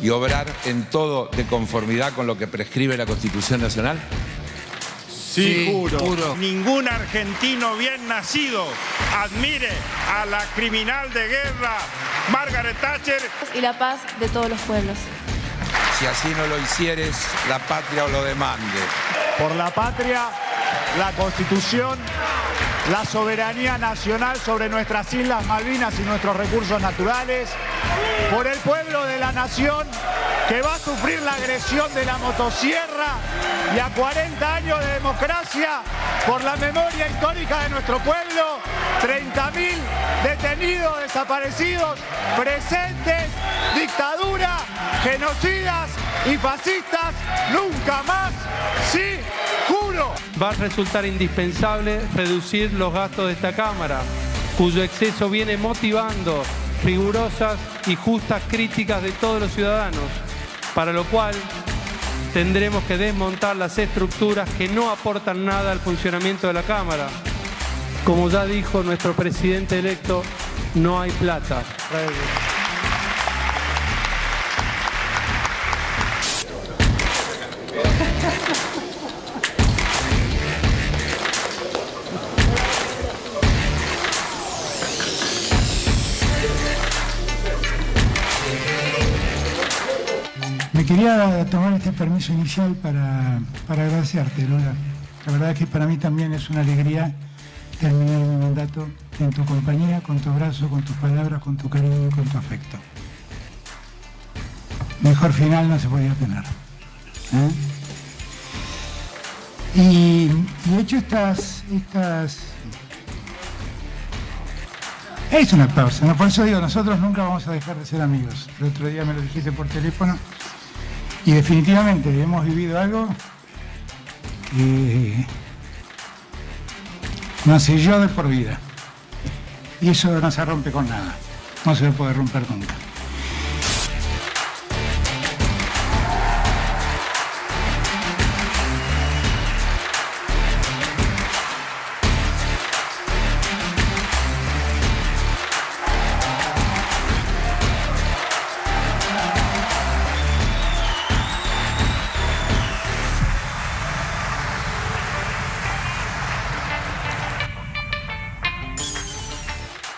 y obrar en todo de conformidad con lo que prescribe la Constitución Nacional? Sí, juro. Ningún argentino bien nacido admire a la criminal de guerra Margaret Thatcher. Y la paz de todos los pueblos. Si así no lo hicieres, la patria os lo demande. Por la patria, la Constitución, la soberanía nacional sobre nuestras Islas Malvinas y nuestros recursos naturales. Por el pueblo de la nación que va a sufrir la agresión de la motosierra y a 40 años de democracia, por la memoria histórica de nuestro pueblo, 30.000 detenidos, desaparecidos, presentes, dictadura, genocidas y fascistas, nunca más, sí, juro. Va a resultar indispensable reducir los gastos de esta Cámara, cuyo exceso viene motivando rigurosas y justas críticas de todos los ciudadanos, para lo cual tendremos que desmontar las estructuras que no aportan nada al funcionamiento de la Cámara. Como ya dijo nuestro presidente electo, no hay plata. Me quería tomar este permiso inicial para agradecerte, Lola. La verdad es que para mí también es una alegría terminar mi mandato en tu compañía, con tu abrazo, con tus palabras, con tu cariño y con tu afecto. Mejor final no se podía tener. Y he hecho estas... Es una pausa, ¿no? Por eso digo, nosotros nunca vamos a dejar de ser amigos. El otro día me lo dijiste por teléfono. Y definitivamente hemos vivido algo que nos selló de por vida. Y eso no se rompe con nada. No se puede romper nunca.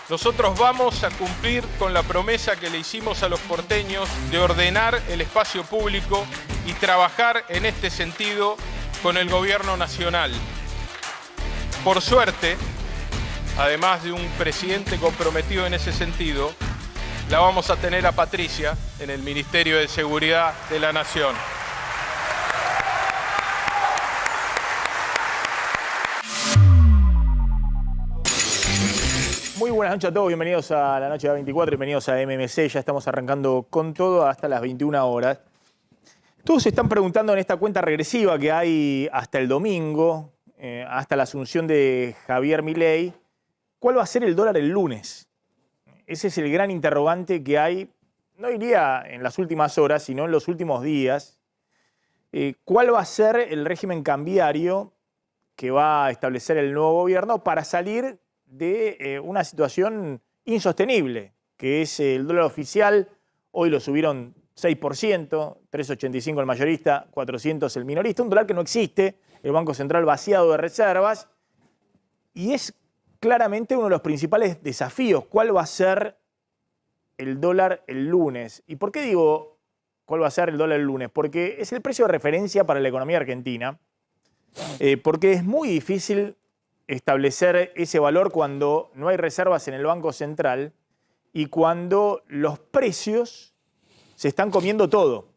Nosotros vamos a cumplir con la promesa que le hicimos a los porteños de ordenar el espacio público y trabajar en este sentido con el gobierno nacional. Por suerte, además de un presidente comprometido en ese sentido, la vamos a tener a Patricia en el Ministerio de Seguridad de la Nación. Muy buenas noches a todos, bienvenidos a la noche de 24, bienvenidos a MMC, ya estamos arrancando con todo hasta las 21 horas. Todos se están preguntando en esta cuenta regresiva que hay hasta el domingo, hasta la asunción de Javier Milei, ¿cuál va a ser el dólar el lunes? Ese es el gran interrogante que hay, no diría en las últimas horas, sino en los últimos días. ¿Cuál va a ser el régimen cambiario que va a establecer el nuevo gobierno para salir de una situación insostenible, que es el dólar oficial? Hoy lo subieron 6%, 3,85 el mayorista, 400 el minorista, un dólar que no existe, el Banco Central vaciado de reservas, y es claramente uno de los principales desafíos. ¿Cuál va a ser el dólar el lunes? ¿Y por qué digo cuál va a ser el dólar el lunes? Porque es el precio de referencia para la economía argentina, porque es muy difícil establecer ese valor cuando no hay reservas en el Banco Central y cuando los precios se están comiendo todo.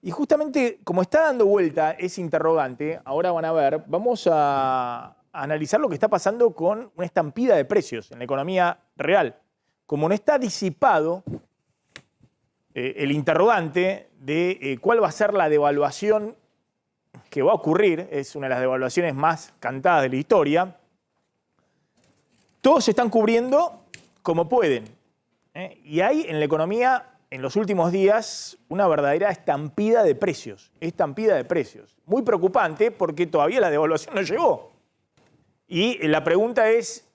Y justamente como está dando vuelta ese interrogante, ahora van a ver, vamos a analizar lo que está pasando con una estampida de precios en la economía real. Como no está disipado el interrogante de cuál va a ser la devaluación que va a ocurrir, es una de las devaluaciones más cantadas de la historia, todos se están cubriendo como pueden. Y hay en la economía, en los últimos días, una verdadera estampida de precios. Estampida de precios. Muy preocupante porque todavía la devaluación no llegó. Y la pregunta es,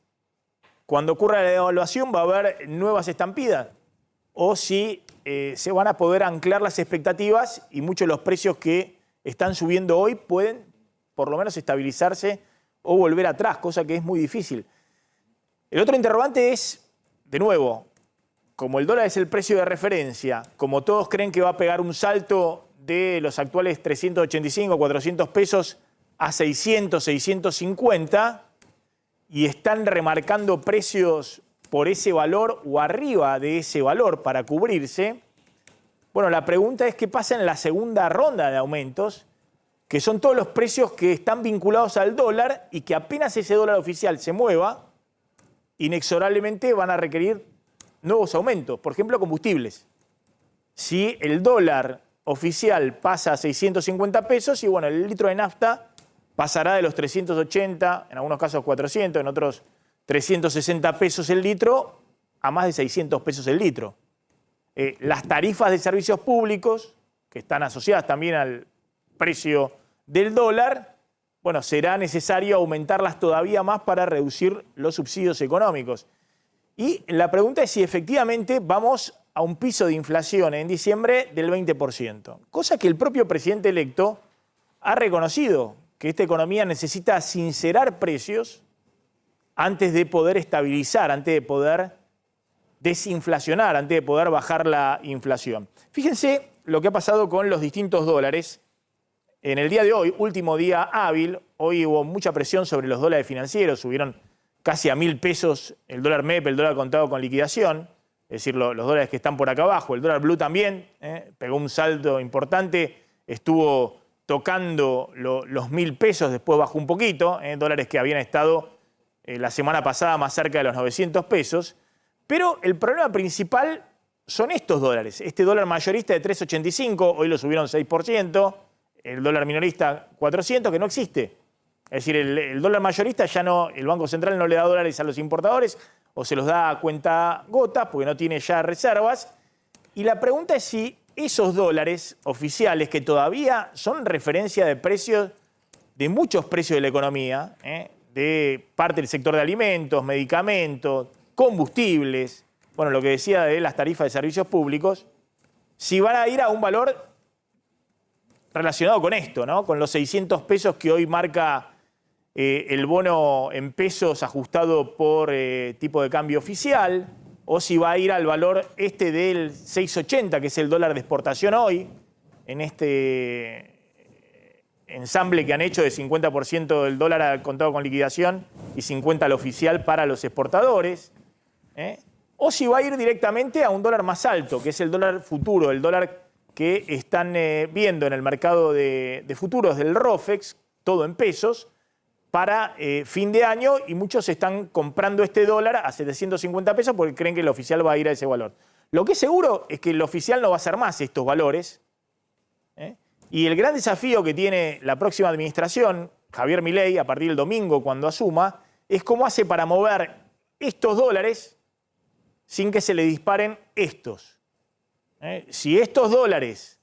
cuando ocurra la devaluación, ¿va a haber nuevas estampidas? o si se van a poder anclar las expectativas y muchos de los precios que están subiendo hoy pueden por lo menos estabilizarse o volver atrás, cosa que es muy difícil. El otro interrogante es, de nuevo, como el dólar es el precio de referencia, como todos creen que va a pegar un salto de los actuales 385, 400 pesos a 600, 650, y están remarcando precios por ese valor o arriba de ese valor para cubrirse, bueno, la pregunta es qué pasa en la segunda ronda de aumentos, que son todos los precios que están vinculados al dólar y que apenas ese dólar oficial se mueva, inexorablemente van a requerir nuevos aumentos. Por ejemplo, combustibles. Si el dólar oficial pasa a 650 pesos y bueno, el litro de nafta pasará de los 380, en algunos casos 400, en otros 360 pesos el litro, a más de 600 pesos el litro. Las tarifas de servicios públicos, que están asociadas también al precio del dólar, bueno, será necesario aumentarlas todavía más para reducir los subsidios económicos. Y la pregunta es si efectivamente vamos a un piso de inflación en diciembre del 20%, cosa que el propio presidente electo ha reconocido, que esta economía necesita sincerar precios antes de poder estabilizar, antes de poder desinflacionar, antes de poder bajar la inflación. Fíjense lo que ha pasado con los distintos dólares. En el día de hoy, último día hábil, hoy hubo mucha presión sobre los dólares financieros, subieron casi a 1.000 pesos el dólar MEP, el dólar contado con liquidación, es decir, los dólares que están por acá abajo. El dólar blue también pegó un salto importante, estuvo tocando los 1.000 pesos, después bajó un poquito, dólares que habían estado la semana pasada más cerca de los 900 pesos. Pero el problema principal son estos dólares. Este dólar mayorista de 3.85, hoy lo subieron 6%, el dólar minorista 400, que no existe. Es decir, el dólar mayorista ya no, el Banco Central no le da dólares a los importadores o se los da a cuenta gota porque no tiene ya reservas. Y la pregunta es si esos dólares oficiales, que todavía son referencia de precios, de muchos precios de la economía, de parte del sector de alimentos, medicamentos, combustibles, bueno, lo que decía de las tarifas de servicios públicos, si van a ir a un valor relacionado con esto, ¿no? Con los 600 pesos que hoy marca el bono en pesos ajustado por tipo de cambio oficial, o si va a ir al valor este del 6.80, que es el dólar de exportación hoy, en este ensamble que han hecho de 50% del dólar al contado con liquidación y 50% al oficial para los exportadores, o si va a ir directamente a un dólar más alto, que es el dólar futuro, el dólar que están viendo en el mercado de futuros del ROFEX, todo en pesos, para fin de año, y muchos están comprando este dólar a 750 pesos porque creen que el oficial va a ir a ese valor. Lo que es seguro es que el oficial no va a ser más estos valores, y el gran desafío que tiene la próxima administración, Javier Milei, a partir del domingo cuando asuma, es cómo hace para mover estos dólares sin que se le disparen estos. Si estos dólares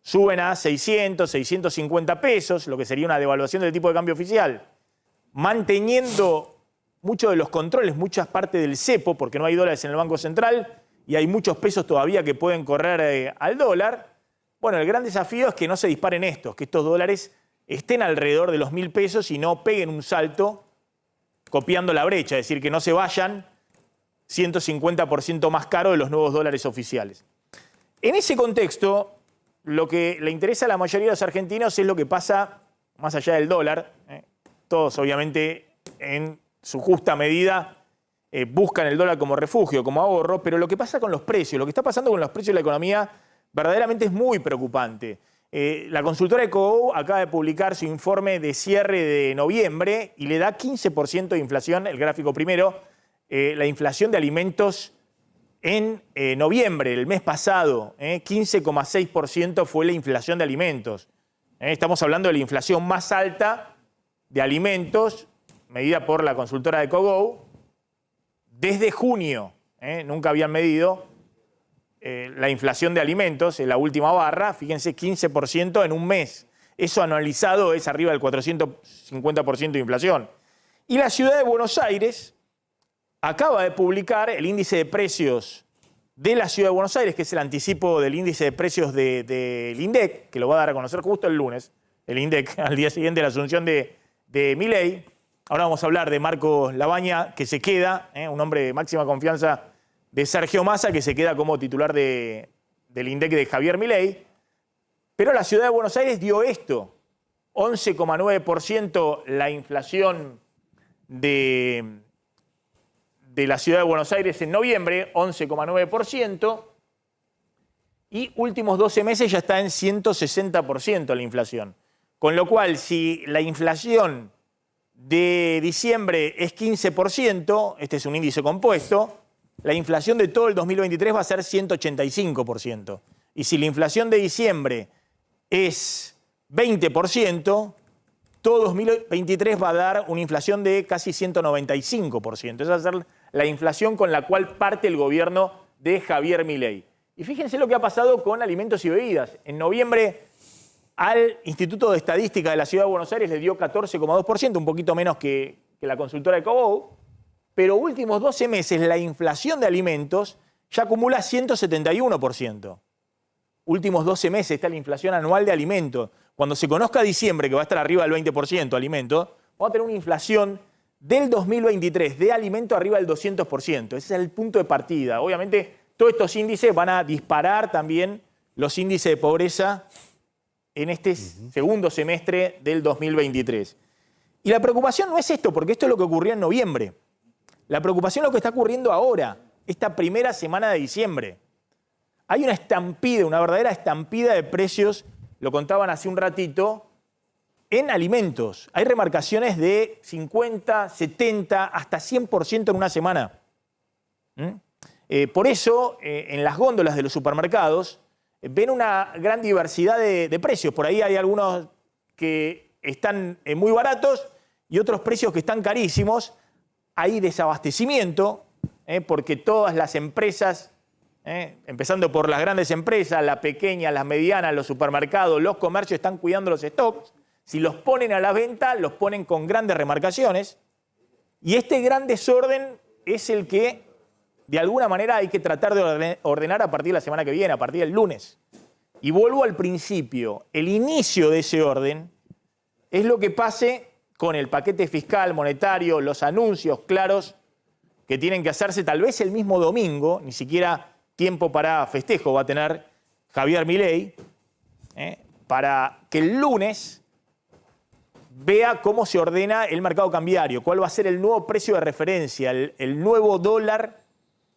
suben a 600, 650 pesos, lo que sería una devaluación del tipo de cambio oficial, manteniendo muchos de los controles, muchas partes del cepo, porque no hay dólares en el Banco Central y hay muchos pesos todavía que pueden correr al dólar, bueno, el gran desafío es que no se disparen estos, que estos dólares estén alrededor de los 1.000 pesos y no peguen un salto copiando la brecha, es decir, que no se vayan 150% más caro de los nuevos dólares oficiales. En ese contexto, lo que le interesa a la mayoría de los argentinos es lo que pasa más allá del dólar. Todos, obviamente, en su justa medida, buscan el dólar como refugio, como ahorro, pero lo que pasa con los precios, lo que está pasando con los precios de la economía, verdaderamente es muy preocupante. La consultora EcoGo acaba de publicar su informe de cierre de noviembre y le da 15% de inflación, el gráfico primero, la inflación de alimentos en noviembre, el mes pasado, 15,6% fue la inflación de alimentos. Estamos hablando de la inflación más alta de alimentos, medida por la consultora EcoGo, desde junio. Nunca habían medido la inflación de alimentos en la última barra, fíjense, 15% en un mes. Eso anualizado es arriba del 450% de inflación. Y la ciudad de Buenos Aires acaba de publicar el índice de precios de la Ciudad de Buenos Aires, que es el anticipo del índice de precios del INDEC, que lo va a dar a conocer justo el lunes, el INDEC, al día siguiente de la asunción de Milei. Ahora vamos a hablar de Marcos Labaña, que se queda, un hombre de máxima confianza de Sergio Massa, que se queda como titular del INDEC de Javier Milei. Pero la Ciudad de Buenos Aires dio esto, 11,9% la inflación de la Ciudad de Buenos Aires en noviembre, 11,9%, y últimos 12 meses ya está en 160% la inflación. Con lo cual, si la inflación de diciembre es 15%, este es un índice compuesto, la inflación de todo el 2023 va a ser 185%. Y si la inflación de diciembre es 20%, todo 2023 va a dar una inflación de casi 195%. Esa va a ser la inflación con la cual parte el gobierno de Javier Milei. Y fíjense lo que ha pasado con alimentos y bebidas. En noviembre al Instituto de Estadística de la Ciudad de Buenos Aires le dio 14,2%, un poquito menos que la consultora Ecobou, pero últimos 12 meses la inflación de alimentos ya acumula 171%. Últimos 12 meses está la inflación anual de alimentos. Cuando se conozca diciembre, que va a estar arriba del 20% alimentos, vamos a tener una inflación del 2023 de alimentos arriba del 200%. Ese es el punto de partida. Obviamente, todos estos índices van a disparar también los índices de pobreza en este segundo semestre del 2023. Y la preocupación no es esto, porque esto es lo que ocurrió en noviembre. La preocupación es lo que está ocurriendo ahora, esta primera semana de diciembre. Hay una estampida, una verdadera estampida de precios, lo contaban hace un ratito, en alimentos. Hay remarcaciones de 50, 70, hasta 100% en una semana. Por eso, en las góndolas de los supermercados, ven una gran diversidad de precios. Por ahí hay algunos que están muy baratos y otros precios que están carísimos. Hay desabastecimiento, porque todas las empresas, empezando por las grandes empresas, las pequeñas, las medianas, los supermercados, los comercios están cuidando los stocks. Si los ponen a la venta, los ponen con grandes remarcaciones. Y este gran desorden es el que, de alguna manera, hay que tratar de ordenar a partir de la semana que viene, a partir del lunes. Y vuelvo al principio. El inicio de ese orden es lo que pase con el paquete fiscal, monetario, los anuncios claros que tienen que hacerse tal vez el mismo domingo, ni siquiera tiempo para festejo va a tener Javier Milei, para que el lunes vea cómo se ordena el mercado cambiario, cuál va a ser el nuevo precio de referencia, el nuevo dólar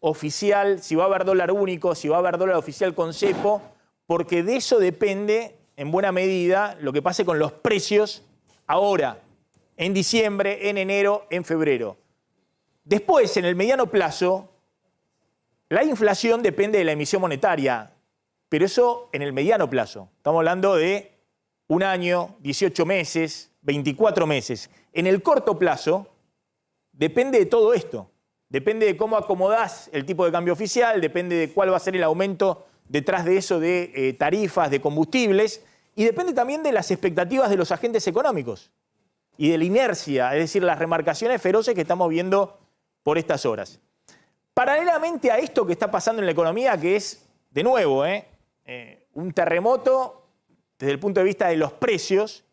oficial, si va a haber dólar único, si va a haber dólar oficial con cepo, porque de eso depende en buena medida lo que pase con los precios ahora, en diciembre, en enero, en febrero. Después, en el mediano plazo, la inflación depende de la emisión monetaria, pero eso en el mediano plazo. Estamos hablando de un año, 18 meses, 24 meses. En el corto plazo, depende de todo esto. Depende de cómo acomodás el tipo de cambio oficial, depende de cuál va a ser el aumento detrás de eso de tarifas, de combustibles, y depende también de las expectativas de los agentes económicos y de la inercia, es decir, las remarcaciones feroces que estamos viendo por estas horas. Paralelamente a esto que está pasando en la economía, que es, de nuevo, un terremoto desde el punto de vista de los precios,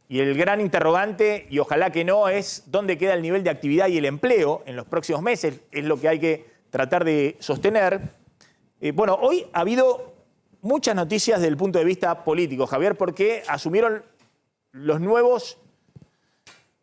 y el gran interrogante, y ojalá que no, es dónde queda el nivel de actividad y el empleo en los próximos meses, es lo que hay que tratar de sostener. Bueno, hoy ha habido muchas noticias desde el punto de vista político, Javier, porque asumieron los nuevos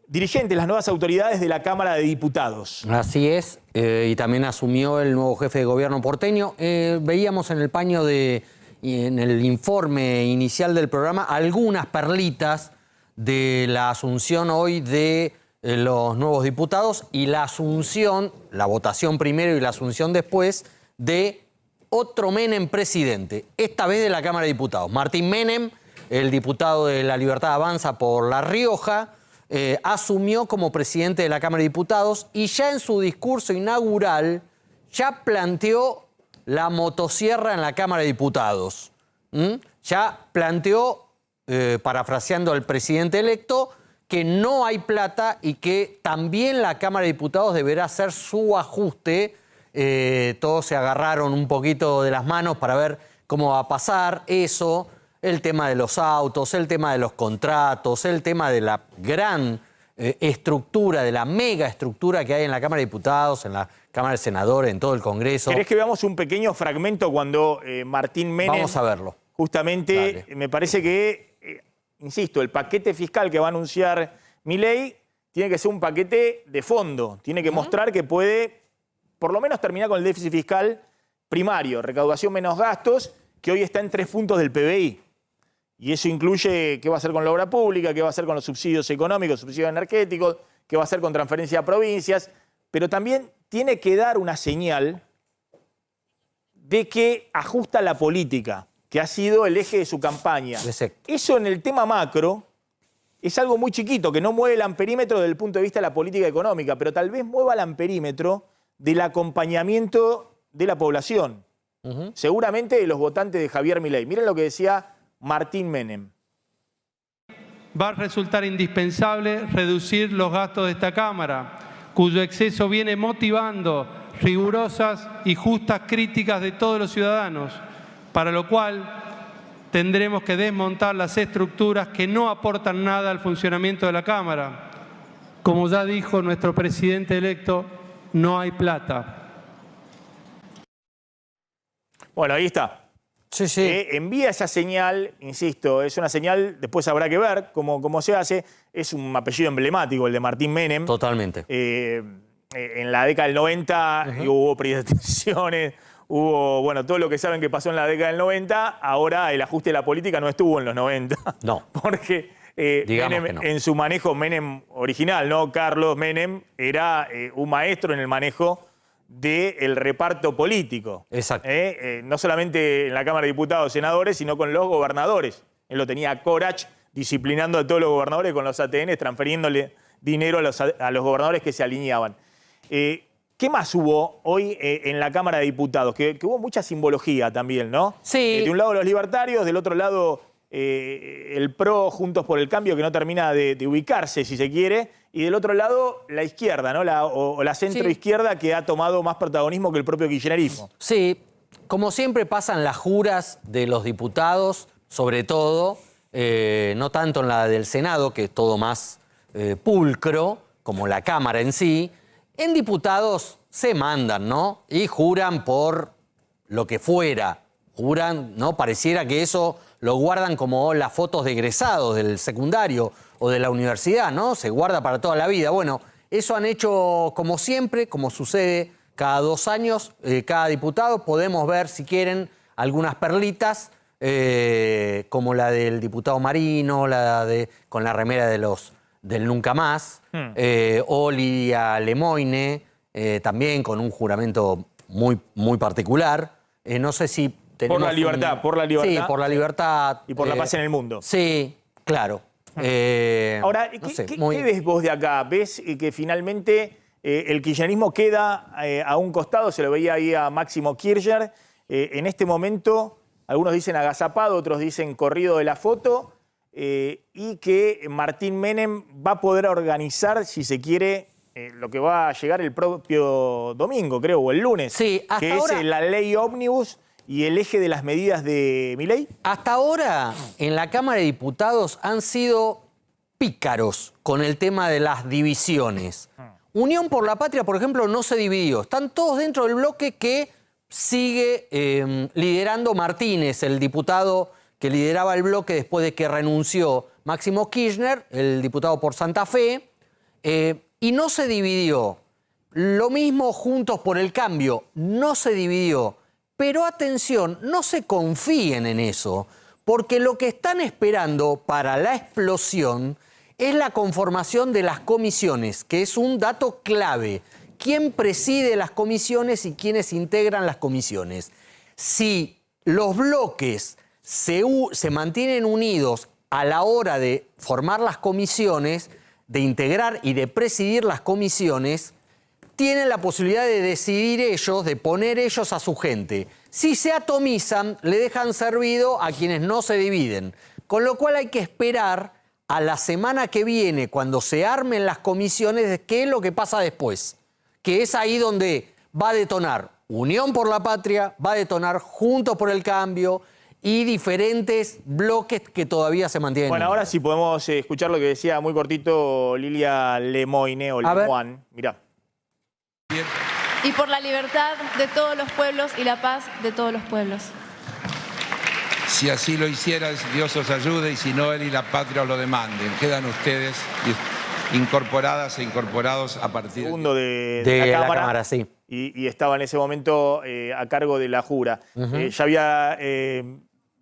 dirigentes, las nuevas autoridades de la Cámara de Diputados. Así es, y también asumió el nuevo jefe de gobierno porteño. Veíamos en el paño en el informe inicial del programa algunas perlitas de la asunción hoy de los nuevos diputados y la asunción, la votación primero y la asunción después, de otro Menem presidente, esta vez de la Cámara de Diputados. Martín Menem, el diputado de La Libertad Avanza por La Rioja, asumió como presidente de la Cámara de Diputados y ya en su discurso inaugural ya planteó la motosierra en la Cámara de Diputados. Ya planteó, parafraseando al presidente electo, que no hay plata y que también la Cámara de Diputados deberá hacer su ajuste todos se agarraron un poquito de las manos para ver cómo va a pasar eso, el tema de los autos, el tema de los contratos, el tema de la gran estructura, de la mega estructura que hay en la Cámara de Diputados, en la Cámara de Senadores, en todo el Congreso. ¿Querés que veamos un pequeño fragmento cuando Martín Menem... Vamos a verlo. Justamente, me parece que, insisto, el paquete fiscal que va a anunciar Milei tiene que ser un paquete de fondo. Tiene que mostrar que puede, por lo menos, terminar con el déficit fiscal primario, recaudación menos gastos, que hoy está en 3 puntos del PBI. Y eso incluye qué va a hacer con la obra pública, qué va a hacer con los subsidios económicos, subsidios energéticos, qué va a hacer con transferencia a provincias. Pero también tiene que dar una señal de que ajusta la política, que ha sido el eje de su campaña. Exacto. Eso en el tema macro es algo muy chiquito, que no mueve el amperímetro desde el punto de vista de la política económica, pero tal vez mueva el amperímetro del acompañamiento de la población. Seguramente de los votantes de Javier Milei. Miren lo que decía Martín Menem. Va a resultar indispensable reducir los gastos de esta Cámara, cuyo exceso viene motivando rigurosas y justas críticas de todos los ciudadanos, para lo cual tendremos que desmontar las estructuras que no aportan nada al funcionamiento de la Cámara. Como ya dijo nuestro presidente electo, no hay plata. Bueno, ahí está. Sí, sí. Envía esa señal, insisto, es una señal, después habrá que ver cómo se hace. Es un apellido emblemático, el de Martín Menem. Totalmente. En la década del 90 hubo privatizaciones, hubo, bueno, todo lo que saben que pasó en la década del 90. Ahora el ajuste de la política no estuvo en los 90. No. Porque Menem, que no. en su manejo, Menem original, ¿no? Carlos Menem era un maestro en el manejo del reparto político. Exacto. No solamente en la Cámara de Diputados, senadores, sino con los gobernadores. Él lo tenía a Corach disciplinando a todos los gobernadores con los ATN, transfiriéndole dinero a los gobernadores que se alineaban. ¿Qué más hubo hoy en la Cámara de Diputados? Que hubo mucha simbología también, ¿no? Sí. De un lado los libertarios, del otro lado el PRO, Juntos por el Cambio, que no termina de ubicarse, si se quiere, y del otro lado la izquierda, ¿no? La centroizquierda, que ha tomado más protagonismo que el propio kirchnerismo. Sí, como siempre pasan las juras de los diputados, sobre todo, no tanto en la del Senado, que es todo más pulcro, como la Cámara en sí. En diputados se mandan, ¿no? Y juran por lo que fuera. Juran, ¿no? Pareciera que eso lo guardan como las fotos de egresados del secundario o de la universidad, ¿no? Se guarda para toda la vida. Bueno, eso han hecho como siempre, como sucede cada 2 años, cada diputado. Podemos ver, si quieren, algunas perlitas, como la del diputado Marino, con la remera del Nunca Más, o Lidia Lemoine, también con un juramento muy, muy particular. No sé si tenemos... Por la libertad, por la libertad. Sí, por la libertad. Y por la paz en el mundo. Sí, claro. Ahora, no sé, ¿qué muy... ves vos de acá? ¿Ves que finalmente el kirchnerismo queda a un costado? Se lo veía ahí a Máximo Kirchner. En este momento, algunos dicen agazapado, otros dicen corrido de la foto, y que Martín Menem va a poder organizar, si se quiere, lo que va a llegar el propio domingo, creo, o el lunes. Sí, hasta que ahora... es la ley ómnibus y el eje de las medidas de Milei. Hasta ahora, en la Cámara de Diputados han sido pícaros con el tema de las divisiones. Unión por la Patria, por ejemplo, no se dividió. Están todos dentro del bloque que sigue liderando Martínez, el diputado que lideraba el bloque después de que renunció Máximo Kirchner, el diputado por Santa Fe, y no se dividió. Lo mismo Juntos por el Cambio, no se dividió. Pero atención, no se confíen en eso, porque lo que están esperando para la explosión es la conformación de las comisiones, que es un dato clave. ¿Quién preside las comisiones y quiénes integran las comisiones? Si los bloques se mantienen unidos a la hora de formar las comisiones, de integrar y de presidir las comisiones, tienen la posibilidad de decidir ellos, de poner ellos a su gente. Si se atomizan, le dejan servido a quienes no se dividen. Con lo cual hay que esperar a la semana que viene, cuando se armen las comisiones, qué es lo que pasa después. Que es ahí donde va a detonar Unión por la Patria, va a detonar Juntos por el Cambio y diferentes bloques que todavía se mantienen. Bueno, ahora sí podemos escuchar lo que decía muy cortito Lilia Lemoine o Lemoine. Mirá. Y por la libertad de todos los pueblos y la paz de todos los pueblos. Si así lo hicieran, Dios os ayude, y si no, Él y la patria os lo demanden. Quedan ustedes incorporadas e incorporados a partir Segundo de la Cámara, sí. Y estaba en ese momento a cargo de la Jura. Ya había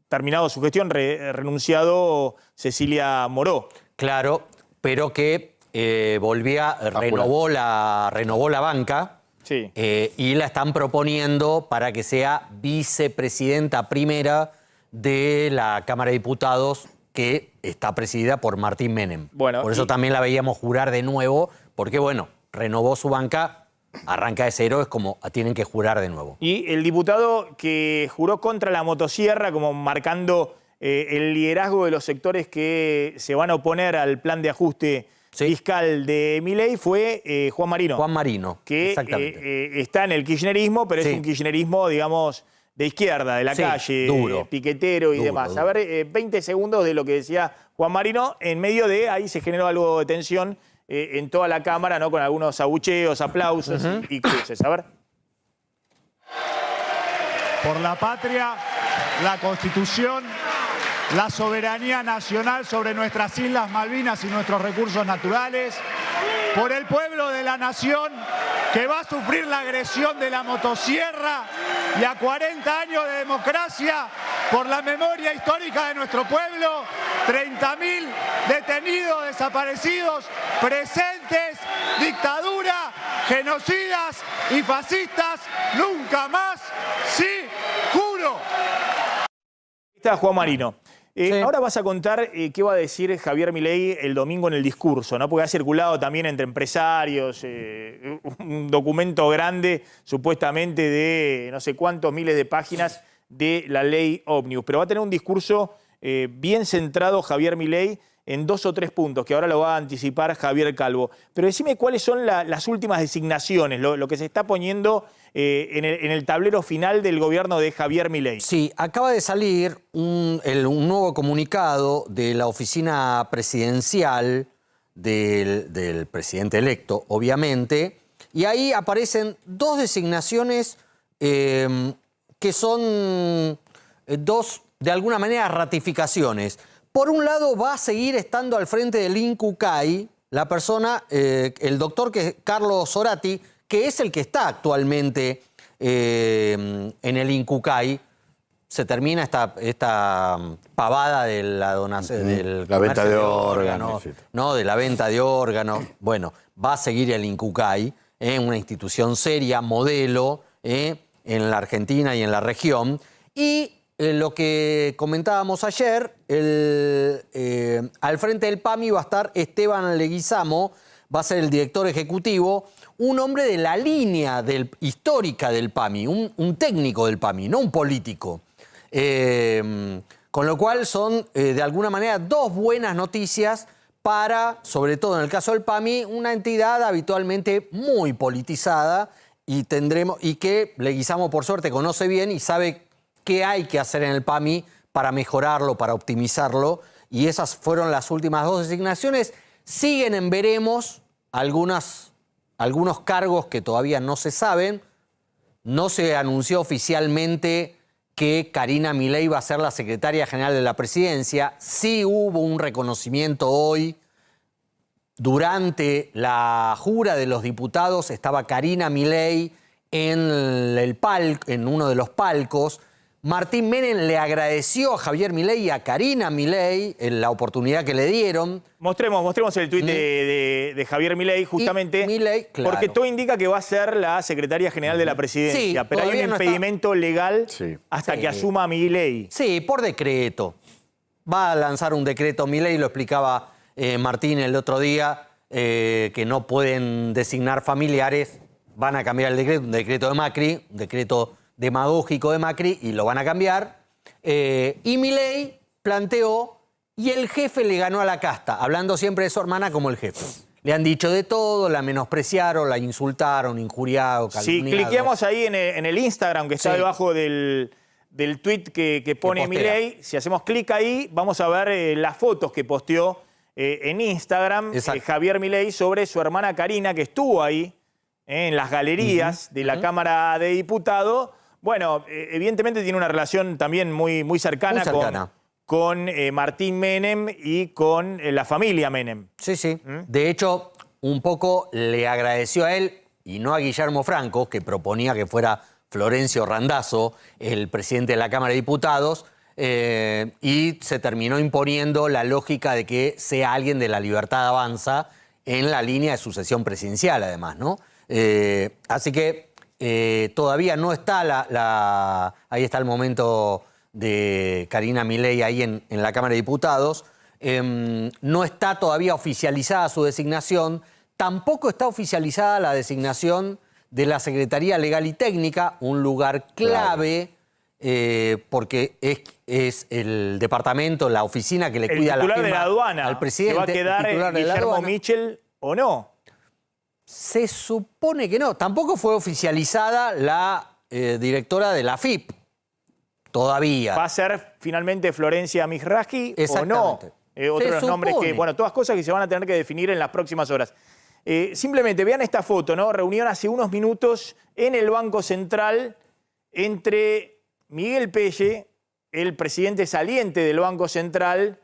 terminado su gestión, renunciado Cecilia Moró. Claro, pero que renovó la banca. Sí. Y la están proponiendo para que sea vicepresidenta primera de la Cámara de Diputados, que está presidida por Martín Menem. Bueno, por eso también la veíamos jurar de nuevo, porque bueno, renovó su banca, arranca de cero, es como tienen que jurar de nuevo. Y el diputado que juró contra la motosierra, como marcando el liderazgo de los sectores que se van a oponer al plan de ajuste fiscal de Milei, fue Juan Marino. Juan Marino, que está en el kirchnerismo, pero es un kirchnerismo, digamos, de izquierda, de la calle, duro, piquetero y demás. Duro. A ver, 20 segundos de lo que decía Juan Marino. En medio de ahí se generó algo de tensión en toda la Cámara, ¿no? Con algunos abucheos, aplausos y cruces. A ver. Por la patria, la Constitución, la soberanía nacional sobre nuestras Islas Malvinas y nuestros recursos naturales, por el pueblo de la nación que va a sufrir la agresión de la motosierra y a 40 años de democracia, por la memoria histórica de nuestro pueblo, 30.000 detenidos, desaparecidos, presentes, dictadura, genocidas y fascistas, nunca más, sí, juro. Está Juan Marino. Ahora vas a contar qué va a decir Javier Milei el domingo en el discurso, ¿no? Porque ha circulado también entre empresarios un documento grande, supuestamente de no sé cuántos miles de páginas de la ley Ómnibus. Pero va a tener un discurso bien centrado Javier Milei en 2 o 3 puntos, que ahora lo va a anticipar Javier Calvo. Pero decime cuáles son las últimas designaciones, lo que se está poniendo en el tablero final del gobierno de Javier Milei. Sí, acaba de salir un nuevo comunicado de la oficina presidencial del presidente electo, obviamente, y ahí aparecen 2 designaciones que son 2, de alguna manera, ratificaciones. Por un lado, va a seguir estando al frente del INCUCAI la persona, el doctor Carlos Zorati, que es el que está actualmente en el INCUCAI. Se termina esta pavada de la donación, la venta de órganos. No, de la venta de órganos. Bueno, va a seguir el INCUCAI, una institución seria, modelo, en la Argentina y en la región. Y lo que comentábamos ayer, al frente del PAMI va a estar Esteban Leguizamo, va a ser el director ejecutivo, un hombre de la línea histórica del PAMI, un técnico del PAMI, no un político. Con lo cual son, de alguna manera, 2 buenas noticias para, sobre todo en el caso del PAMI, una entidad habitualmente muy politizada y que Leguizamo, por suerte, conoce bien y sabe qué hay que hacer en el PAMI para mejorarlo, para optimizarlo. Y esas fueron las últimas 2 designaciones. Siguen en veremos algunos cargos que todavía no se saben. No se anunció oficialmente que Karina Milei va a ser la secretaria general de la presidencia. Sí hubo un reconocimiento hoy. Durante la jura de los diputados estaba Karina Milei en uno de los palcos. Martín Menem le agradeció a Javier Milei y a Karina Milei la oportunidad que le dieron. Mostremos el tuit de Javier Milei, justamente, claro, porque todo indica que va a ser la secretaria general de la presidencia, pero hay un impedimento legal hasta que asuma Milei. Sí, por decreto. Va a lanzar un decreto Milei, lo explicaba Martín el otro día, que no pueden designar familiares, van a cambiar el decreto, un decreto de Macri, un decreto demagógico de Macri, y lo van a cambiar. Y Milei planteó, y el jefe le ganó a la casta, hablando siempre de su hermana como el jefe. le han dicho de todo, la menospreciaron, la insultaron, injuriado, calumniado. Si cliqueamos ahí en el Instagram que está debajo del tweet que pone Milei, si hacemos clic ahí, vamos a ver las fotos que posteó en Instagram Javier Milei sobre su hermana Karina, que estuvo ahí en las galerías de la Cámara de Diputados. Bueno, evidentemente tiene una relación también muy cercana, con Martín Menem y con la familia Menem. Sí, sí. De hecho, un poco le agradeció a él y no a Guillermo Franco, que proponía que fuera Florencio Randazzo, el presidente de la Cámara de Diputados, y se terminó imponiendo la lógica de que sea alguien de La Libertad Avanza en la línea de sucesión presidencial, además, ¿no? Así que todavía no está ahí está el momento de Karina Milei ahí en la Cámara de Diputados. No está todavía oficializada su designación, tampoco está oficializada la designación de la Secretaría Legal y Técnica, un lugar clave, porque es el departamento, la oficina que le cuida la firma de la aduana, al presidente. ¿Se va a quedar Guillermo Michel o no? Se supone que no. Tampoco fue oficializada la directora de la AFIP. Todavía. ¿Va a ser finalmente Florencia Mizrahi o no? Otro de los nombres que, bueno, todas cosas que se van a tener que definir en las próximas horas. Simplemente vean esta foto, ¿no? Reunión hace unos minutos en el Banco Central entre Miguel Pelle, el presidente saliente del Banco Central,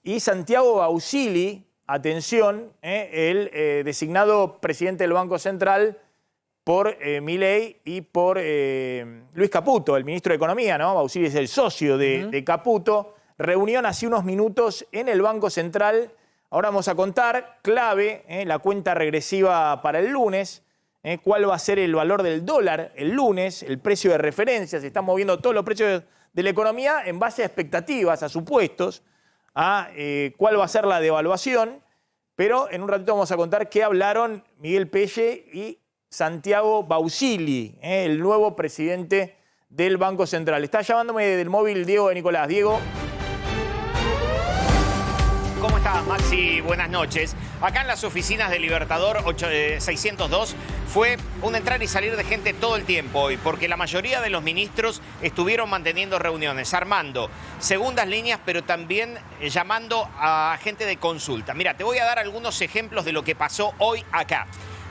y Santiago Bausili, atención, el designado presidente del Banco Central por Milei y por Luis Caputo, el ministro de Economía, ¿no? Bausili es el socio de Caputo. Reunión hace unos minutos en el Banco Central. Ahora vamos a contar, clave, la cuenta regresiva para el lunes, cuál va a ser el valor del dólar el lunes, el precio de referencia. Se están moviendo todos los precios de la economía en base a expectativas, a supuestos, a cuál va a ser la devaluación. Pero en un ratito vamos a contar qué hablaron Miguel Pelle y Santiago Bausili, el nuevo presidente del Banco Central. Está llamándome del móvil Diego de Nicolás. Diego. ¿Cómo estás, Maxi? Buenas noches. Acá en las oficinas de Libertador 602 fue un entrar y salir de gente todo el tiempo hoy, porque la mayoría de los ministros estuvieron manteniendo reuniones, armando segundas líneas, pero también llamando a gente de consulta. Mira, te voy a dar algunos ejemplos de lo que pasó hoy acá.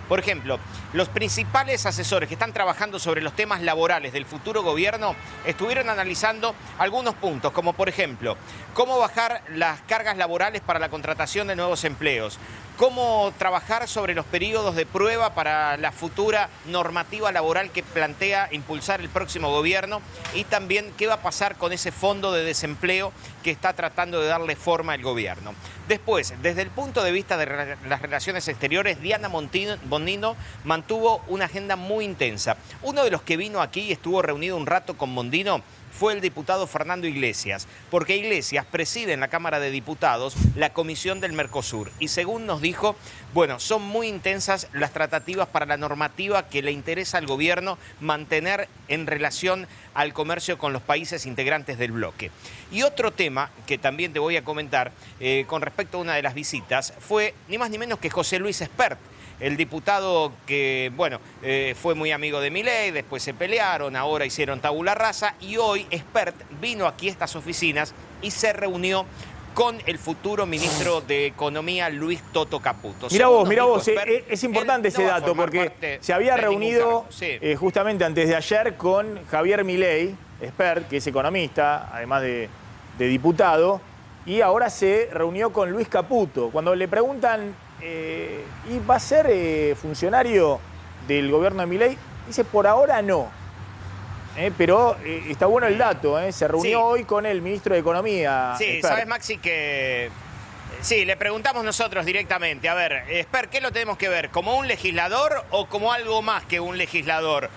Por ejemplo, los principales asesores que están trabajando sobre los temas laborales del futuro gobierno estuvieron analizando algunos puntos, como por ejemplo, cómo bajar las cargas laborales para la contratación de nuevos empleos, cómo trabajar sobre los periodos de prueba para la futura normativa laboral que plantea impulsar el próximo gobierno y también qué va a pasar con ese fondo de desempleo que está tratando de darle forma al gobierno. Después, desde el punto de vista de las relaciones exteriores, Diana Mondino mantuvo una agenda muy intensa. Uno de los que vino aquí y estuvo reunido un rato con Mondino fue el diputado Fernando Iglesias, porque Iglesias preside en la Cámara de Diputados la Comisión del Mercosur y según nos dijo, bueno, son muy intensas las tratativas para la normativa que le interesa al gobierno mantener en relación al comercio con los países integrantes del bloque. Y otro tema que también te voy a comentar con respecto a una de las visitas fue ni más ni menos que José Luis Espert, el diputado que, bueno, fue muy amigo de Milei, después se pelearon, ahora hicieron tabula rasa y hoy Espert vino aquí a estas oficinas y se reunió con el futuro ministro de Economía, Luis Toto Caputo. Mira vos, es importante ese dato porque se había reunido justamente antes de ayer con Javier Milei, Espert, que es economista, además de diputado, y ahora se reunió con Luis Caputo. Cuando le preguntan, ¿y va a ser funcionario del gobierno de Milei? Dice, por ahora no. Pero está bueno el dato, se reunió hoy con el ministro de Economía. Sí, Espert. sabes, Maxi, que sí, le preguntamos nosotros directamente. A ver, Espert, ¿qué lo tenemos que ver? ¿Como un legislador o como algo más que un legislador?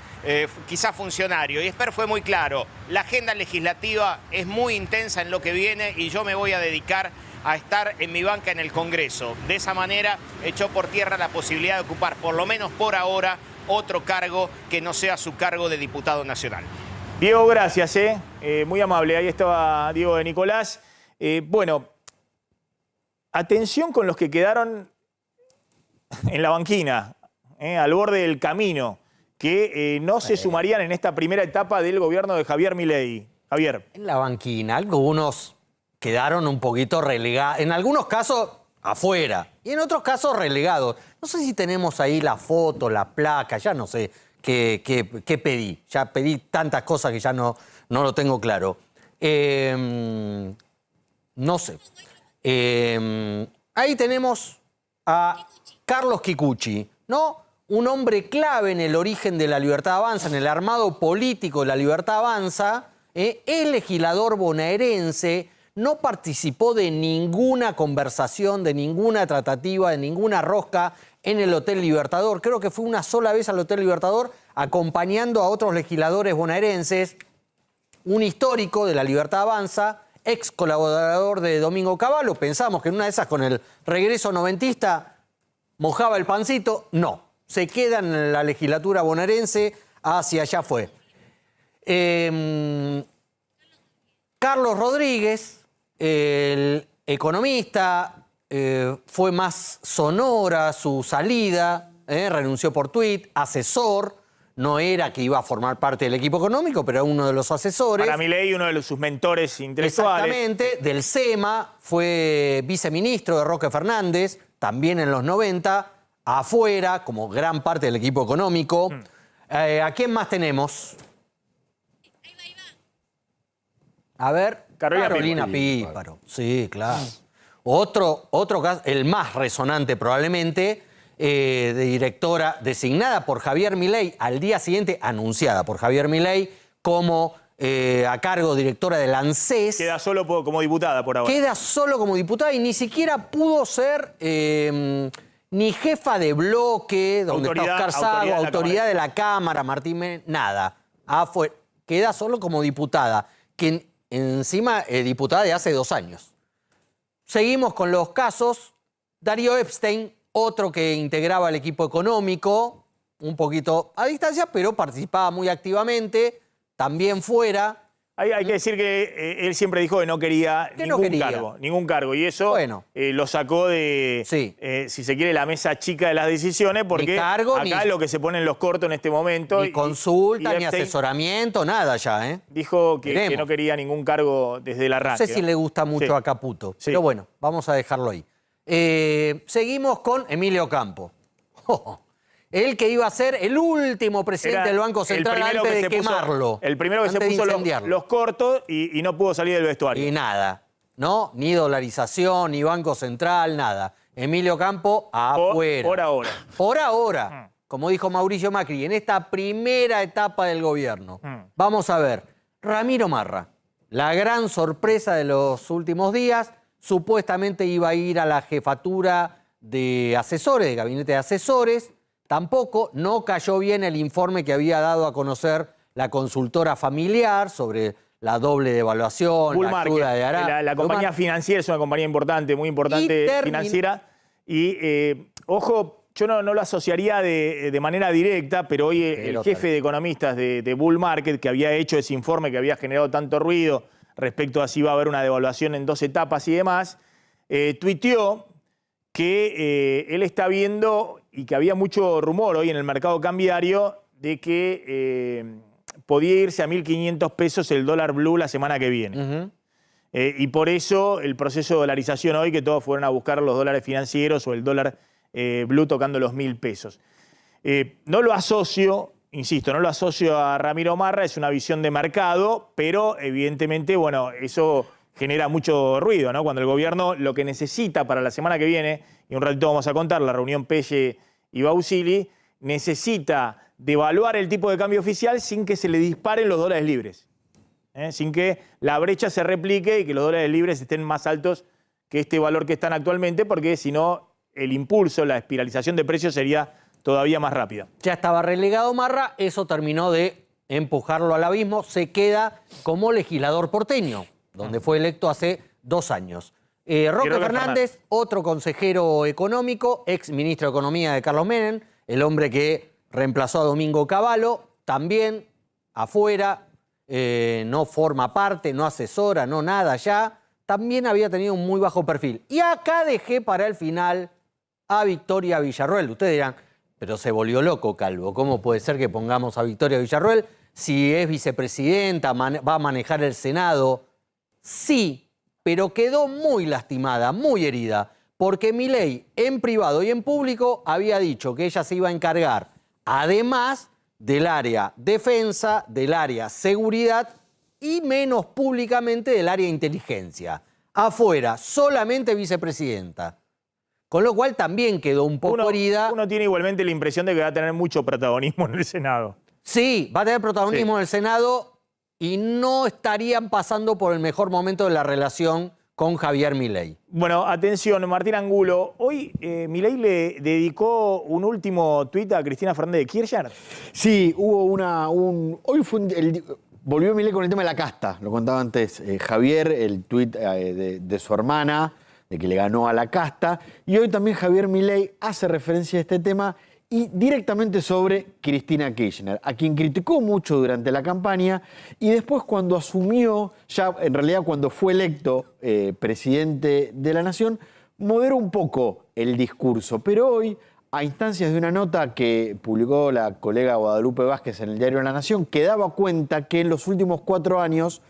Quizá funcionario. Y Espert fue muy claro. La agenda legislativa es muy intensa en lo que viene y yo me voy a dedicar a estar en mi banca en el Congreso. De esa manera echó por tierra la posibilidad de ocupar, por lo menos por ahora, otro cargo que no sea su cargo de diputado nacional. Diego, gracias, muy amable. Ahí estaba Diego de Nicolás. Bueno, atención con los que quedaron en la banquina, al borde del camino, que no se sumarían en esta primera etapa del gobierno de Javier Milei. Javier. En la banquina, algunos quedaron un poquito relegados, en algunos casos afuera y en otros casos relegados. No sé si tenemos ahí la foto, la placa, ya no sé qué pedí. Ya pedí tantas cosas que ya no lo tengo claro. No sé. Ahí tenemos a Carlos Kikuchi, ¿no? Un hombre clave en el origen de la Libertad Avanza, en el armado político de la Libertad Avanza. El legislador bonaerense no participó de ninguna conversación, de ninguna tratativa, de ninguna rosca en el Hotel Libertador. Creo que fue una sola vez al Hotel Libertador acompañando a otros legisladores bonaerenses. Un histórico de la Libertad Avanza, ex colaborador de Domingo Cavallo. Pensamos que en una de esas, con el regreso noventista, mojaba el pancito. No, se queda en la legislatura bonaerense, hacia allá fue. Carlos Rodríguez, el economista, fue más sonora su salida, renunció por tuit, asesor. No era que iba a formar parte del equipo económico, pero era uno de los asesores. Para Milei, uno de sus mentores intelectuales. Exactamente, del SEMA, fue viceministro de Roque Fernández, también en los 90, afuera, como gran parte del equipo económico. ¿A quién más tenemos? A ver, Carolina Píparo. Sí, claro. Otro caso, el más resonante probablemente, de directora designada por Javier Milei, al día siguiente anunciada por Javier Milei como a cargo directora del ANSES. Queda solo como diputada por ahora. Queda solo como diputada y ni siquiera pudo ser ni jefa de bloque, donde está Oscar Sago, autoridad de la Cámara, Martín Menem, nada. Queda solo como diputada, que encima diputada de hace 2 años. Seguimos con los casos. Darío Epstein, otro que integraba el equipo económico, un poquito a distancia, pero participaba muy activamente, también fuera. Hay que decir que él siempre dijo que no quería ningún cargo. Y eso lo sacó de, si se quiere, la mesa chica de las decisiones, porque acá es lo que se pone en los cortos en este momento. Ni consulta, ni asesoramiento, nada ya, Dijo que no quería ningún cargo desde el arranque. No sé si le gusta mucho a Caputo, pero bueno, vamos a dejarlo ahí. Seguimos con Emilio Campo. Él que iba a ser el último presidente del Banco Central antes de quemarlo. El primero que se puso los cortos y no pudo salir del vestuario. Y nada, ¿no? Ni dolarización, ni Banco Central, nada. Emilio Campo afuera. Por ahora. Por ahora. Como dijo Mauricio Macri, en esta primera etapa del gobierno. Vamos a ver. Ramiro Marra, la gran sorpresa de los últimos días, supuestamente iba a ir a la jefatura de asesores, de gabinete de asesores. Tampoco, no cayó bien el informe que había dado a conocer la consultora familiar sobre la doble devaluación, la ayuda de Arabia. La compañía financiera es una compañía importante, muy importante financiera. Y, ojo, yo no lo asociaría de manera directa, pero hoy el jefe de economistas de Bull Market, que había hecho ese informe que había generado tanto ruido respecto a si iba a haber una devaluación en 2 etapas y demás, tuiteó que él está viendo, y que había mucho rumor hoy en el mercado cambiario, de que podía irse a 1.500 pesos el dólar blue la semana que viene. Y por eso el proceso de dolarización hoy, que todos fueron a buscar los dólares financieros o el dólar blue tocando los 1.000 pesos. No lo asocio, insisto, no lo asocio a Ramiro Marra, es una visión de mercado, pero evidentemente, bueno, eso genera mucho ruido, ¿no? Cuando el gobierno lo que necesita para la semana que viene, y un ratito vamos a contar, la reunión Pelle y Bausili, necesita devaluar el tipo de cambio oficial sin que se le disparen los dólares libres. Sin que la brecha se replique y que los dólares libres estén más altos que este valor que están actualmente, porque si no, el impulso, la espiralización de precios sería todavía más rápida. Ya estaba relegado Marra, eso terminó de empujarlo al abismo, se queda como legislador porteño, donde fue electo hace 2 años. Roque Fernández, otro consejero económico, ex ministro de Economía de Carlos Menem, el hombre que reemplazó a Domingo Cavallo, también afuera, no forma parte, no asesora, no nada ya, también había tenido un muy bajo perfil. Y acá dejé para el final a Victoria Villarroel. Ustedes dirán, pero se volvió loco Calvo. ¿Cómo puede ser que pongamos a Victoria Villarroel si es vicepresidenta, va a manejar el Senado? Sí, pero quedó muy lastimada, muy herida, porque Milei en privado y en público había dicho que ella se iba a encargar, además del área defensa, del área seguridad y menos públicamente del área inteligencia. Afuera, solamente vicepresidenta. Con lo cual también quedó un poco herida. Uno tiene igualmente la impresión de que va a tener mucho protagonismo en el Senado. Sí, va a tener protagonismo en el Senado y no estarían pasando por el mejor momento de la relación con Javier Milei. Bueno, atención, Martín Angulo. Hoy Milei le dedicó un último tuit a Cristina Fernández de Kirchner. Sí, hubo hoy fue volvió Milei con el tema de la casta, lo contaba antes Javier, el tuit de su hermana, de que le ganó a la casta, y hoy también Javier Milei hace referencia a este tema y directamente sobre Cristina Kirchner, a quien criticó mucho durante la campaña y después cuando asumió, ya en realidad cuando fue electo presidente de la Nación, moderó un poco el discurso, pero hoy, a instancias de una nota que publicó la colega Guadalupe Vázquez en el diario La Nación, que daba cuenta que en los últimos 4 años,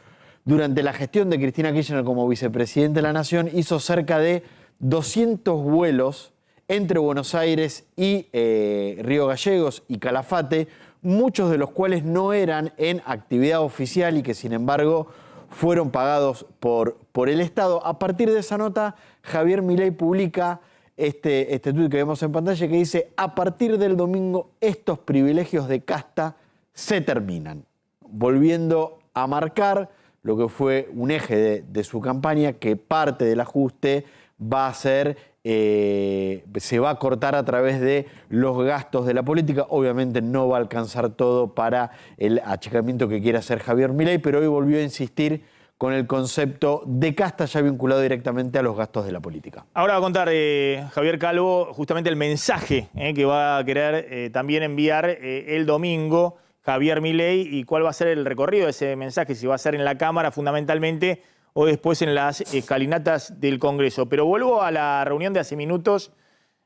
durante la gestión de Cristina Kirchner como vicepresidente de la Nación, hizo cerca de 200 vuelos entre Buenos Aires y Río Gallegos y Calafate, muchos de los cuales no eran en actividad oficial y que sin embargo fueron pagados por el Estado. A partir de esa nota, Javier Milei publica este tuit que vemos en pantalla que dice: a partir del domingo estos privilegios de casta se terminan, volviendo a marcar lo que fue un eje de su campaña, que parte del ajuste va a ser, se va a cortar a través de los gastos de la política. Obviamente no va a alcanzar todo para el achicamiento que quiere hacer Javier Milei, pero hoy volvió a insistir con el concepto de casta ya vinculado directamente a los gastos de la política. Ahora va a contar Javier Calvo justamente el mensaje que va a querer también enviar el domingo Javier Milei y cuál va a ser el recorrido de ese mensaje, si va a ser en la Cámara fundamentalmente o después en las escalinatas del Congreso. Pero vuelvo a la reunión de hace minutos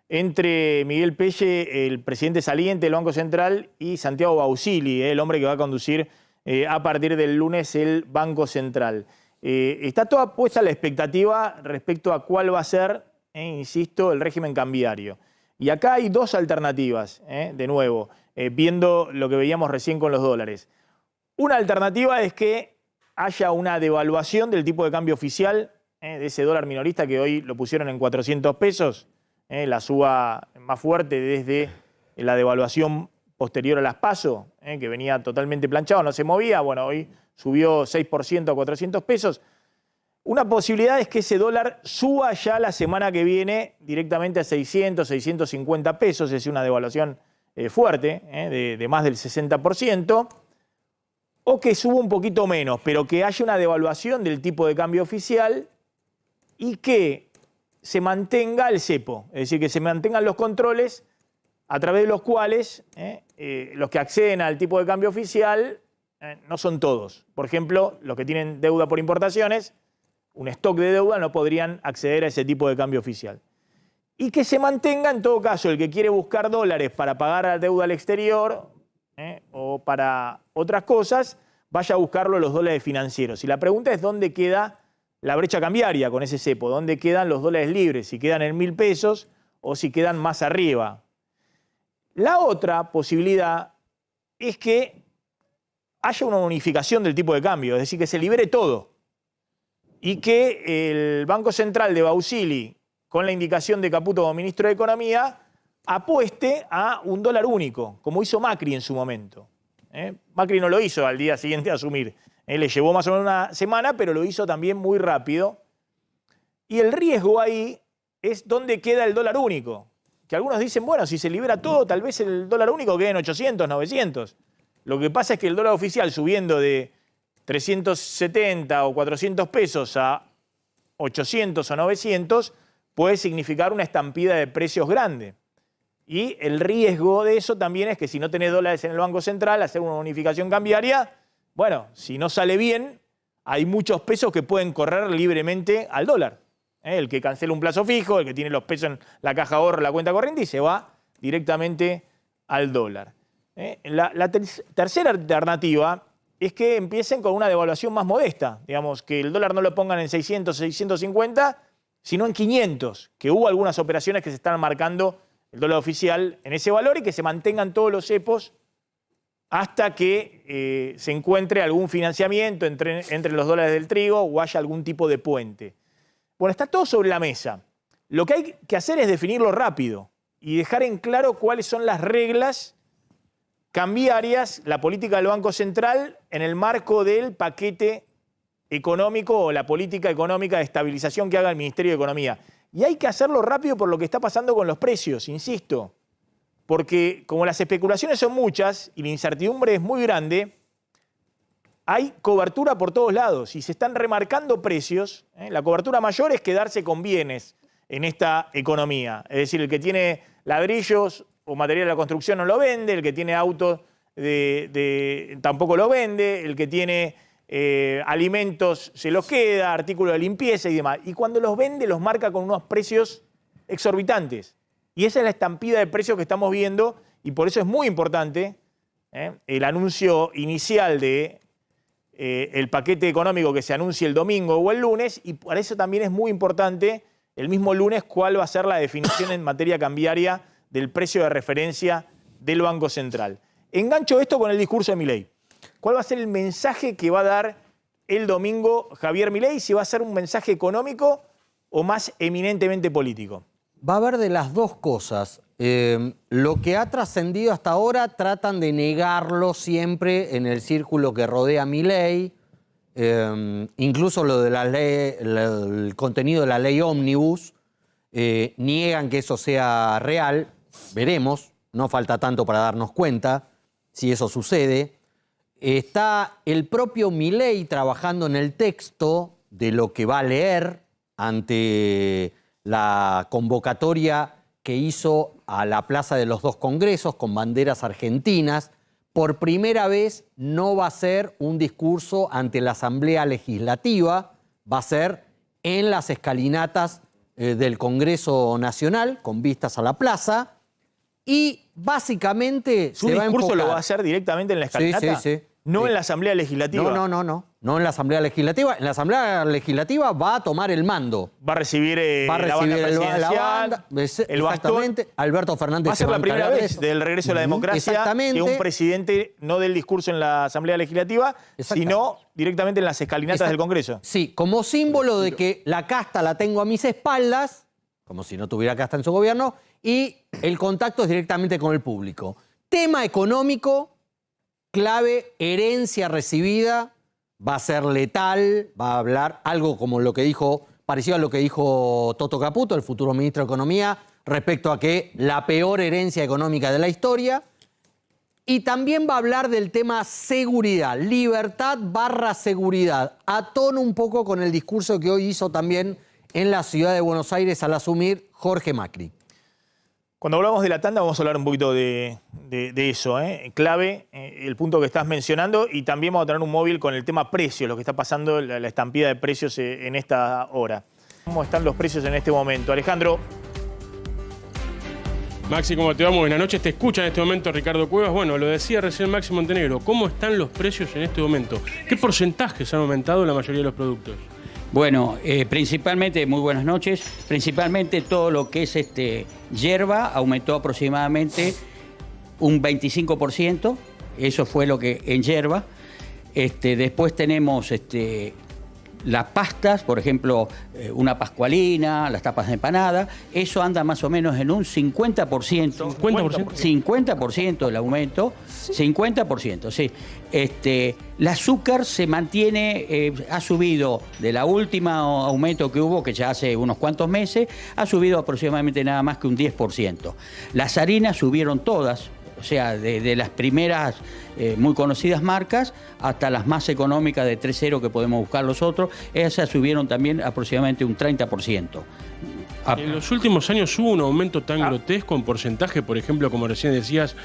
entre Miguel Pelle, el presidente saliente del Banco Central, y Santiago Bausili, el hombre que va a conducir a partir del lunes el Banco Central. Está toda puesta la expectativa respecto a cuál va a ser, insisto, el régimen cambiario. Y acá hay 2 alternativas, de nuevo, viendo lo que veíamos recién con los dólares. Una alternativa es que haya una devaluación del tipo de cambio oficial, de ese dólar minorista que hoy lo pusieron en 400 pesos, la suba más fuerte desde la devaluación posterior a las PASO, que venía totalmente planchado, no se movía, bueno, hoy subió 6% a 400 pesos. Una posibilidad es que ese dólar suba ya la semana que viene directamente a 600, 650 pesos, es una devaluación fuerte, de más del 60%, o que suba un poquito menos, pero que haya una devaluación del tipo de cambio oficial y que se mantenga el cepo, es decir, que se mantengan los controles a través de los cuales los que acceden al tipo de cambio oficial no son todos. Por ejemplo, los que tienen deuda por importaciones, un stock de deuda, no podrían acceder a ese tipo de cambio oficial. Y que se mantenga, en todo caso, el que quiere buscar dólares para pagar la deuda al exterior o para otras cosas, vaya a buscarlo los dólares financieros. Y la pregunta es dónde queda la brecha cambiaria con ese cepo, dónde quedan los dólares libres, si quedan en 1.000 pesos o si quedan más arriba. La otra posibilidad es que haya una unificación del tipo de cambio, es decir, que se libere todo y que el Banco Central de Bausili, con la indicación de Caputo como ministro de Economía, apueste a un dólar único, como hizo Macri en su momento. Macri no lo hizo al día siguiente a asumir, le llevó más o menos una semana, pero lo hizo también muy rápido. Y el riesgo ahí es dónde queda el dólar único. Que algunos dicen, bueno, si se libera todo, tal vez el dólar único quede en 800, 900. Lo que pasa es que el dólar oficial subiendo de 370 o 400 pesos a 800 o 900 puede significar una estampida de precios grande. Y el riesgo de eso también es que si no tenés dólares en el Banco Central, hacer una unificación cambiaria, bueno, si no sale bien, hay muchos pesos que pueden correr libremente al dólar. El que cancela un plazo fijo, el que tiene los pesos en la caja de ahorro, la cuenta corriente, y se va directamente al dólar. La tercera alternativa es que empiecen con una devaluación más modesta. Digamos, que el dólar no lo pongan en 600, 650, sino en 500, que hubo algunas operaciones que se están marcando el dólar oficial en ese valor y que se mantengan todos los cepos hasta que se encuentre algún financiamiento entre los dólares del trigo o haya algún tipo de puente. Bueno, está todo sobre la mesa. Lo que hay que hacer es definirlo rápido y dejar en claro cuáles son las reglas cambiarias, la política del Banco Central en el marco del paquete económico o la política económica de estabilización que haga el Ministerio de Economía. Y hay que hacerlo rápido por lo que está pasando con los precios, insisto. Porque como las especulaciones son muchas y la incertidumbre es muy grande, hay cobertura por todos lados y se están remarcando precios. La cobertura mayor es quedarse con bienes en esta economía. Es decir, el que tiene ladrillos o material de la construcción no lo vende, el que tiene autos tampoco lo vende, el que tiene alimentos se los queda, artículos de limpieza y demás. Y cuando los vende los marca con unos precios exorbitantes. Y esa es la estampida de precios que estamos viendo y por eso es muy importante el anuncio inicial de el paquete económico que se anuncie el domingo o el lunes, y por eso también es muy importante el mismo lunes cuál va a ser la definición en materia cambiaria del precio de referencia del Banco Central. Engancho esto con el discurso de Milei. ¿Cuál va a ser el mensaje que va a dar el domingo Javier Milei? Si va a ser un mensaje económico o más eminentemente político. Va a haber de las dos cosas. Lo que ha trascendido hasta ahora tratan de negarlo siempre en el círculo que rodea a Milei. Incluso lo de la ley, el contenido de la ley Ómnibus, niegan que eso sea real. Veremos, no falta tanto para darnos cuenta si eso sucede. Está el propio Milei trabajando en el texto de lo que va a leer ante la convocatoria que hizo a la Plaza de los Dos Congresos con banderas argentinas. Por primera vez no va a ser un discurso ante la Asamblea Legislativa, va a ser en las escalinatas del Congreso Nacional, con vistas a la plaza, y básicamente ¿Su discurso lo va a hacer directamente en la escalinata? Sí. ¿No en la Asamblea Legislativa? No en la Asamblea Legislativa. En la Asamblea Legislativa va a tomar el mando. Va a recibir la banda presidencial, el bastón. Alberto Fernández va a ser la primera vez del regreso de la democracia que un presidente no dé el discurso en la Asamblea Legislativa, sino directamente en las escalinatas del Congreso. Sí, como símbolo de que la casta la tengo a mis espaldas, como si no tuviera casta en su gobierno, y el contacto es directamente con el público. Tema económico, clave, herencia recibida, va a ser letal, va a hablar algo como lo que dijo, parecido a lo que dijo Toto Caputo, el futuro ministro de Economía, respecto a que la peor herencia económica de la historia. Y también va a hablar del tema seguridad, libertad / seguridad, a tono un poco con el discurso que hoy hizo también en la ciudad de Buenos Aires al asumir Jorge Macri. Cuando hablamos de la tanda vamos a hablar un poquito de eso, clave, el punto que estás mencionando, y también vamos a tener un móvil con el tema precios, lo que está pasando, la estampida de precios en esta hora. ¿Cómo están los precios en este momento? Alejandro. Maxi, ¿cómo te va? Muy buenas noches. Te escucha en este momento Ricardo Cuevas. Bueno, lo decía recién Maxi Montenegro. ¿Cómo están los precios en este momento? ¿Qué porcentajes han aumentado la mayoría de los productos? Bueno, principalmente, muy buenas noches, principalmente todo lo que es yerba aumentó aproximadamente un 25%, eso fue lo que en yerba. Después tenemos las pastas, por ejemplo, una pascualina, las tapas de empanada, eso anda más o menos en un 50%. ¿50% el aumento? 50%, sí. El azúcar se mantiene, ha subido de la última aumento que hubo, que ya hace unos cuantos meses, ha subido aproximadamente nada más que un 10%. Las harinas subieron todas, o sea, de las primeras muy conocidas marcas hasta las más económicas de 3.0 que podemos buscar los otros, esas subieron también aproximadamente un 30%. En los últimos años hubo un aumento tan grotesco en porcentaje, por ejemplo, como recién decías,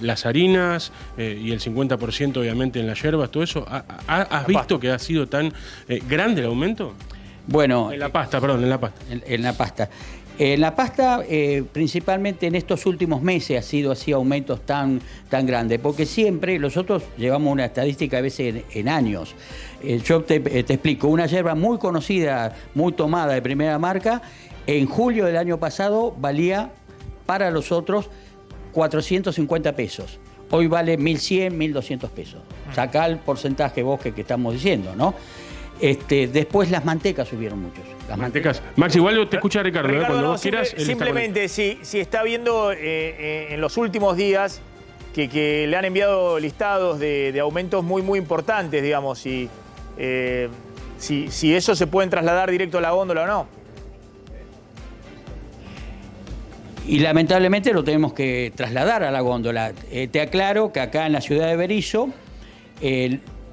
las harinas y el 50% obviamente en las yerbas, todo eso. ¿Has visto que ha sido tan grande el aumento? Bueno, en la pasta, perdón, en la pasta. En la pasta. En la pasta, principalmente en estos últimos meses, ha sido así aumentos tan grandes, porque siempre nosotros llevamos una estadística a veces en años. Yo te explico, una yerba muy conocida, muy tomada de primera marca, en julio del año pasado valía para nosotros 450 pesos. Hoy vale 1.100, 1.200 pesos. Sacá el porcentaje vos que estamos diciendo, ¿no? Después las mantecas subieron mucho. Las mantecas. Max, igual te escucha Ricardo, cuando vos quieras. Simplemente, si está viendo en los últimos días que le han enviado listados de aumentos muy importantes, digamos, si eso se pueden trasladar directo a la góndola o no. Y lamentablemente lo tenemos que trasladar a la góndola. Te aclaro que acá en la ciudad de Berisso,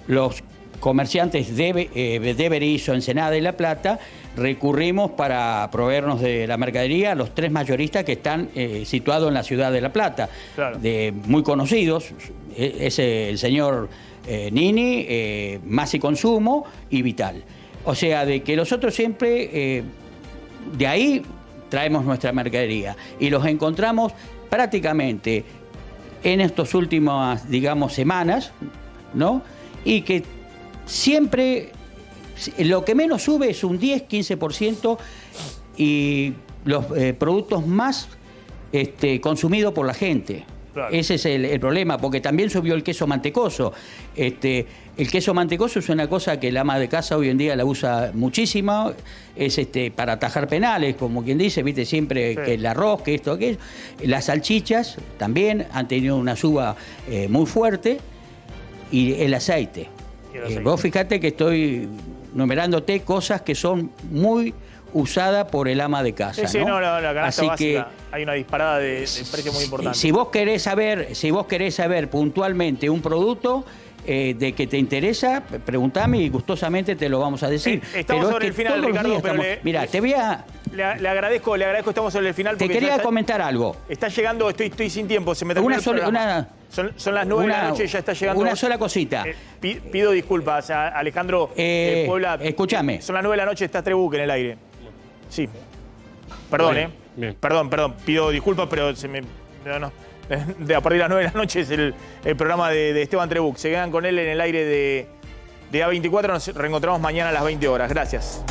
los comerciantes de Berisso, Ensenada y La Plata, recurrimos para proveernos de la mercadería a los 3 mayoristas que están situados en la ciudad de La Plata, claro, muy conocidos. Es el señor Nini, Masi Consumo y Vital. O sea, de que nosotros siempre de ahí traemos nuestra mercadería y los encontramos prácticamente en estas últimas, digamos, semanas, ¿no? Y que siempre lo que menos sube es un 10-15% y los productos más consumidos por la gente. Claro. Ese es el problema, porque también subió el queso mantecoso. El queso mantecoso es una cosa que la ama de casa hoy en día la usa muchísimo, es para atajar penales, como quien dice, viste siempre, sí, que el arroz, que esto, aquello. Las salchichas también han tenido una suba muy fuerte, y el aceite. Vos fijate que estoy numerándote cosas que son muy usadas por el ama de casa. Sí, ¿no? La canasta básica, hay una disparada de precio muy importante. Si vos querés saber puntualmente un producto de que te interesa, preguntame y gustosamente te lo vamos a decir. Estamos sobre el final, Ricardo, pero mira, te voy a... Le agradezco, estamos sobre el final. Te quería comentar algo. Está llegando, estoy sin tiempo, se me terminó el programa. Son las 9 de la noche, ya está llegando. Una sola cosita. Pido disculpas a Alejandro Puebla. Escúchame. Son las 9 de la noche, está Trebuch en el aire. Sí. Perdón, bien. Perdón. Pido disculpas, pero a partir de las 9 de la noche es el programa de Esteban Trebuch. Se quedan con él en el aire de A24. Nos reencontramos mañana a las 20 horas. Gracias.